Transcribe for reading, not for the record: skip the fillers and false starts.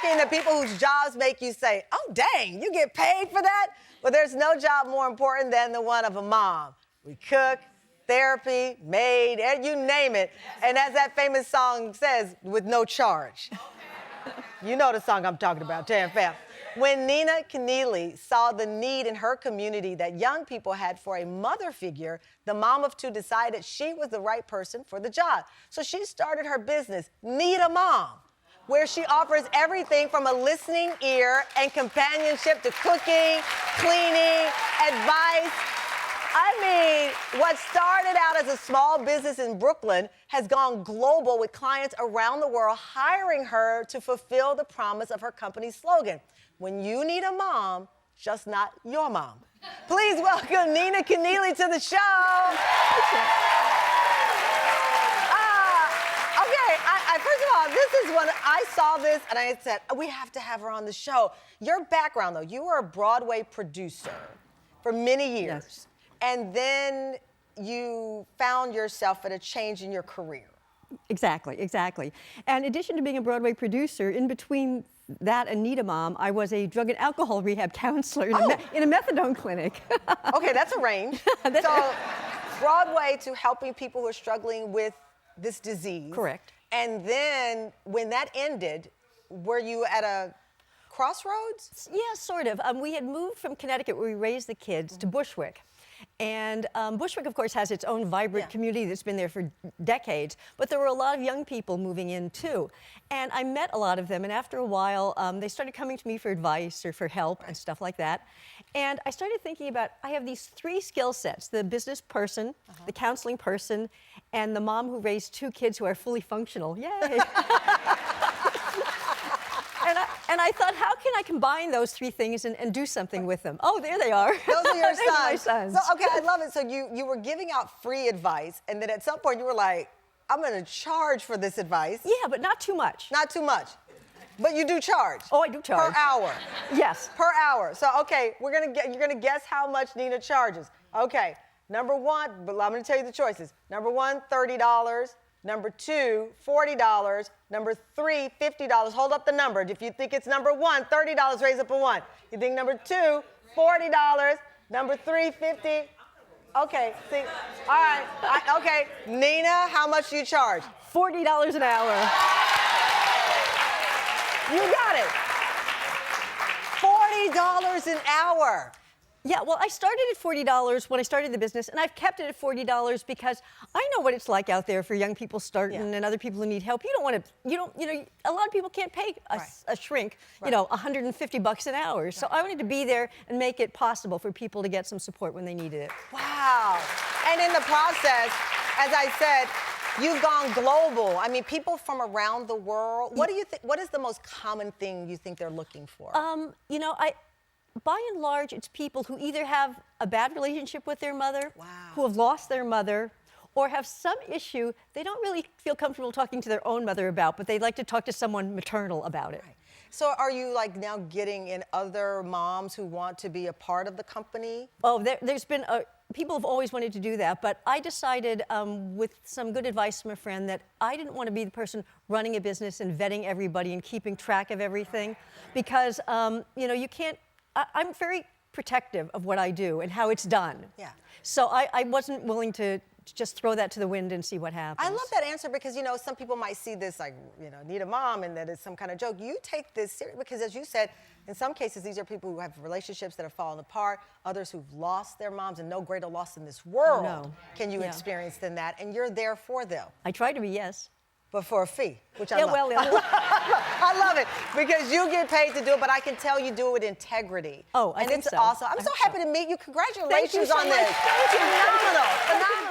asking the people whose jobs make you say, oh, dang, you get paid for that? Well, there's no job more important than the one of a mom. We cook, therapy, maid, and you name it. And as that famous song says, with no charge. You know the song I'm talking about, Tam Fam. When Nina Keneally saw the need in her community that young people had for a mother figure, the mom of two decided she was the right person for the job. So she started her business, Need a Mom, where she offers everything from a listening ear and companionship to cooking, cleaning, advice. I mean, what started out as a small business in Brooklyn has gone global with clients around the world hiring her to fulfill the promise of her company's slogan. When you need a mom, just not your mom. Please welcome Nina Keneally to the show. First of all, this is when I saw this and I said, we have to have her on the show. Your background, though, you were a Broadway producer for many years. Yes. And then you found yourself at a change in your career. Exactly. And in addition to being a Broadway producer, in between that and Need a Mom, I was a drug and alcohol rehab counselor in a methadone clinic. Okay, that's a range. So Broadway to helping people who are struggling with this disease. Correct. And then when that ended, were you at a crossroads? Yeah, sort of. We had moved from Connecticut, where we raised the kids, to Bushwick. And Bushwick, of course, has its own vibrant community that's been there for decades, but there were a lot of young people moving in, too. And I met a lot of them, and after a while, they started coming to me for advice or for help and stuff like that. And I started thinking about, I have these three skill sets: the business person, the counseling person, and the mom who raised two kids who are fully functional. Yay! And I thought, how can I combine those three things and do something with them? Oh, there they are. Those are your sons. My sons. So, okay, I love it. So you were giving out free advice, and then at some point you were like, I'm going to charge for this advice. Yeah, but not too much. Not too much. But you do charge. Oh, I do charge. Per hour. Yes. Per hour. So, okay, you're gonna guess how much Nina charges. Okay, number one, but I'm gonna tell you the choices. Number one, $30. Number two, $40. Number three, $50. Hold up the number. If you think it's number one, $30, raise up a one. You think number two, $40. Number three, $50. Okay, see, all right, okay. Nina, how much do you charge? $40 an hour. You got it. $40 an hour. Yeah, well, I started at $40 when I started the business, and I've kept it at $40 because I know what it's like out there for young people starting and other people who need help. You don't want to, a lot of people can't pay a shrink, $150 an hour. So I wanted to be there and make it possible for people to get some support when they needed it. Wow. And in the process, as I said, you've gone global. I mean, people from around the world. What do you think? What is the most common thing you think they're looking for? By and large, it's people who either have a bad relationship with their mother, Wow. who have lost their mother, or have some issue they don't really feel comfortable talking to their own mother about, but they'd like to talk to someone maternal about it. Right. So are you like now getting in other moms who want to be a part of the company? Oh, there's been people have always wanted to do that, but I decided with some good advice from a friend that I didn't want to be the person running a business and vetting everybody and keeping track of everything, because you can't. I'm very protective of what I do and how it's done. Yeah. So I wasn't willing to just throw that to the wind and see what happens. I love that answer because, some people might see this like, need a mom and that it's some kind of joke. You take this serious because, as you said, in some cases, these are people who have relationships that have fallen apart, others who've lost their moms, and no greater loss in this world can you experience than that, and you're there for them. I try to be, yes. But for a fee, which I love. Well, I love it because you get paid to do it, but I can tell you do it with integrity. Oh, I think so. And it's awesome. I'm so happy to meet you. Congratulations Thank you so on this. much. Thank you. Phenomenal. Phenomenal.